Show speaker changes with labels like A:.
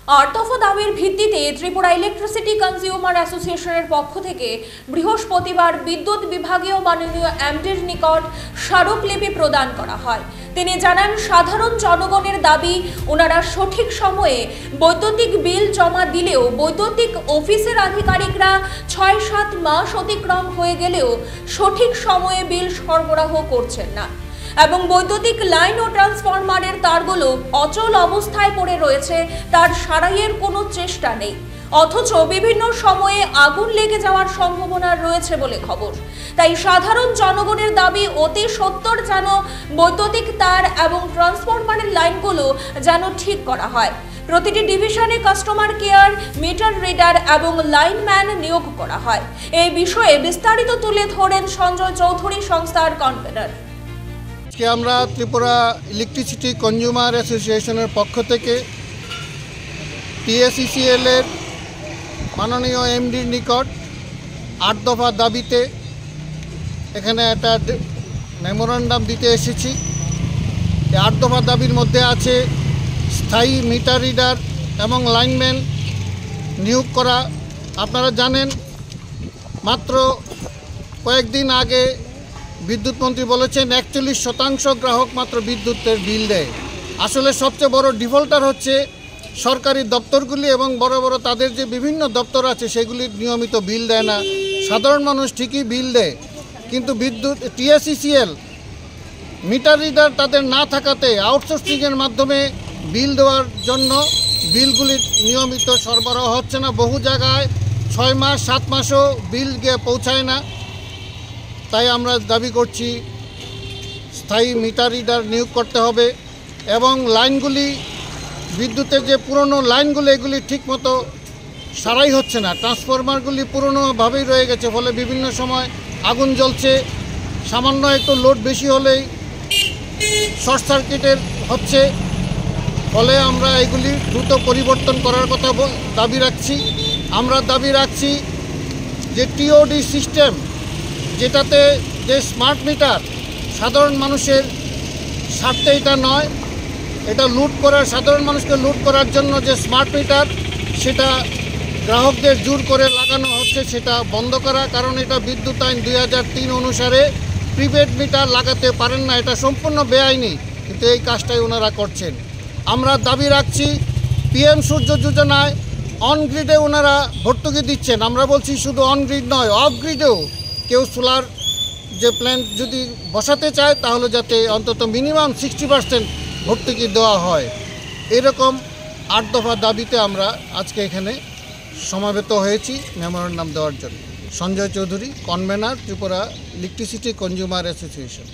A: আট দফা দাবির ভিত্তিতে ত্রিপুরা ইলেকট্রিসিটি কনজিউমার অ্যাসোসিয়েশনের পক্ষ থেকে বৃহস্পতিবার বিদ্যুৎ বিভাগীয় মাননীয় এমডির নিকট স্মারকলিপি প্রদান করা হয়। তিনি জানান, সাধারণ জনগণের দাবি ওনারা সঠিক সময়ে বৈদ্যুতিক বিল জমা দিলেও বৈদ্যুতিক অফিসের আধিকারিকরা ৬-৭ মাস অতিক্রম হয়ে গেলেও সঠিক সময়ে বিল সরবরাহ করছেন না এবং বৈদ্যুতিক লাইন ও ট্রান্সফরমারের তারগুলো অচল অবস্থায় পড়ে রয়েছে, তার সারাইয়ের কোনো চেষ্টা নেই। অথচ বিভিন্ন সময়ে আগুন লেগে যাওয়ার সম্ভাবনা রয়েছে বলে খবর। তাই সাধারণ জনগণের দাবি অতি সত্বর যেন বৈদ্যুতিক তার এবং ট্রান্সফরমারের লাইনগুলো যেন ঠিক করা হয়। প্রতিটি ডিভিশনে কাস্টমার কেয়ার, মিটার রিডার এবং লাইনম্যান নিয়োগ করা হয়। এই বিষয়ে বিস্তারিত তুলে ধরেন সঞ্জয় চৌধুরী, সংস্থার কনভেনর।
B: আজকে আমরা ত্রিপুরা ইলেকট্রিসিটি কনজিউমার অ্যাসোসিয়েশনের পক্ষ থেকে TSECL এর মাননীয় এমডির নিকট ৮ দফা দাবিতে এখানে একটা মেমোরান্ডাম দিতে এসেছি। এই ৮ দফা দাবির মধ্যে আছে স্থায়ী মিটার রিডার এবং লাইনম্যান নিয়োগ করা। আপনারা জানেন, মাত্র কয়েকদিন আগে বিদ্যুৎ মন্ত্রী বলেছেন ৪১% গ্রাহক মাত্র বিদ্যুতের বিল দেয়। আসলে সবচেয়ে বড় ডিফল্টার হচ্ছে সরকারি দপ্তরগুলি এবং বড় বড় তাদের যে বিভিন্ন দপ্তর আছে সেগুলির নিয়মিত বিল দেয় না। সাধারণ মানুষ ঠিকই বিল দেয়, কিন্তু বিদ্যুৎ TSECL মিটার রিডার তাদের না থাকাতে আউটসোর্সিংয়ের মাধ্যমে বিল দেওয়ার জন্য বিলগুলির নিয়মিত সরবরাহ হচ্ছে না। বহু জায়গায় ৬ মাস ৭ মাসও বিল গিয়ে পৌঁছায় না। তাই আমরা দাবি করছি স্থায়ী মিটার রিডার নিয়োগ করতে হবে এবং লাইনগুলি, বিদ্যুতের যে পুরনো লাইনগুলি, এগুলি ঠিকমতো সারাই হচ্ছে না। ট্রান্সফরমারগুলি পুরনোভাবেই রয়ে গেছে, ফলে বিভিন্ন সময় আগুন জ্বলছে। সামান্য একটু লোড বেশি হলেই শর্ট সার্কিটের হচ্ছে, ফলে আমরা এগুলি দ্রুত পরিবর্তন করার কথা দাবি রাখছি। আমরা দাবি রাখছি যে TOD সিস্টেম, যেটাতে যে স্মার্ট মিটার, সাধারণ মানুষের স্বার্থে এটা নয়, এটা লুট করার, সাধারণ মানুষকে লুট করার জন্য যে স্মার্ট মিটার, সেটা গ্রাহকদের জোর করে লাগানো হচ্ছে, সেটা বন্ধ করা। কারণ এটা বিদ্যুৎ আইন ২০০৩ অনুসারে প্রিপেড মিটার লাগাতে পারেন না, এটা সম্পূর্ণ বেআইনি, কিন্তু এই কাজটাই ওনারা করছেন। আমরা দাবি রাখছি PM সূর্য যোজনায় অন গ্রিডে ওনারা ভর্তুকি দিচ্ছেন। আমরা বলছি শুধু অন গ্রিড নয়, অফ গ্রিডেও কেউ সোলার যে প্ল্যান্ট যদি বসাতে চায় তাহলে যাতে অন্তত মিনিমাম 60% ভর্তুকি দেওয়া হয়। এরকম ৮ দফা দাবিতে আমরা আজকে এখানে সমাবেত হয়েছি মেমোরান্ডাম দেওয়ার জন্য। Sanjay Chowdhury, convenor, Tripura electricity consumer association.